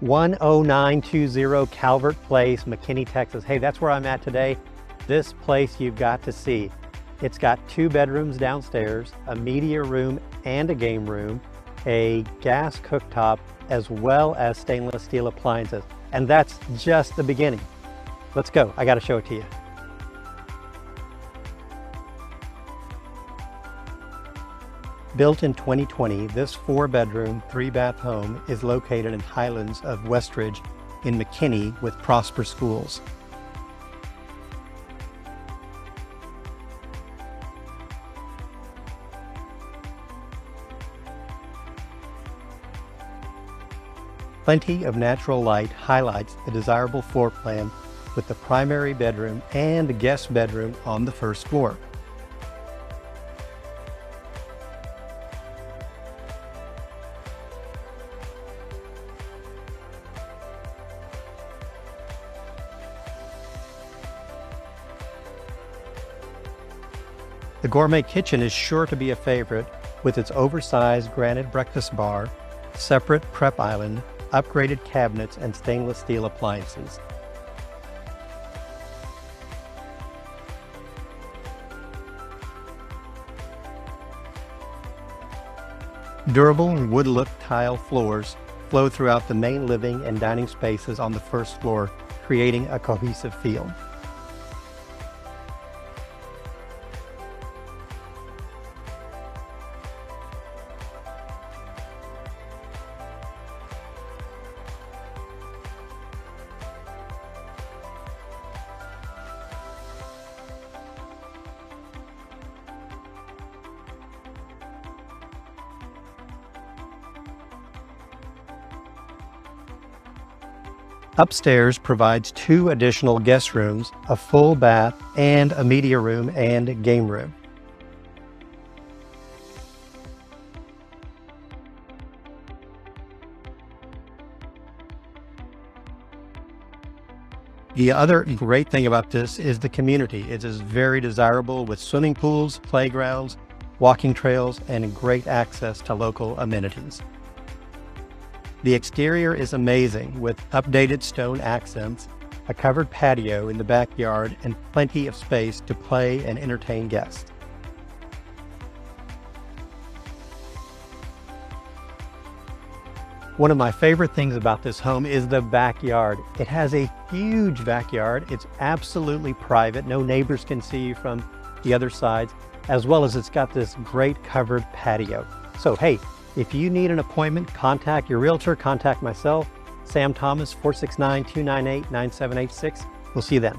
10920 Calvert Place, McKinney, Texas. Hey, that's where I'm at today. This place you've got to see. It's got 2 bedrooms downstairs, a media room and a game room, a gas cooktop, as well as stainless steel appliances. And that's just the beginning. Let's go, I gotta show it to you. Built in 2020, this 4-bedroom, 3-bath home is located in Highlands of Westridge in McKinney with Prosper schools. Plenty of natural light highlights the desirable floor plan with the primary bedroom and guest bedroom on the first floor. The gourmet kitchen is sure to be a favorite with its oversized granite breakfast bar, separate prep island, upgraded cabinets, and stainless steel appliances. Durable wood-look tile floors flow throughout the main living and dining spaces on the first floor, creating a cohesive feel. Upstairs provides 2 additional guest rooms, a full bath, and a media room and game room. The other great thing about this is the community. It is very desirable with swimming pools, playgrounds, walking trails, and great access to local amenities. The exterior is amazing with updated stone accents, a covered patio in the backyard, and plenty of space to play and entertain guests. One of my favorite things about this home is the backyard. It has a huge backyard. It's absolutely private. No neighbors can see you from the other sides, as well as it's got this great covered patio. So hey, if you need an appointment, contact your realtor, contact myself, Sam Thomas, 469-298-9786. We'll see you then.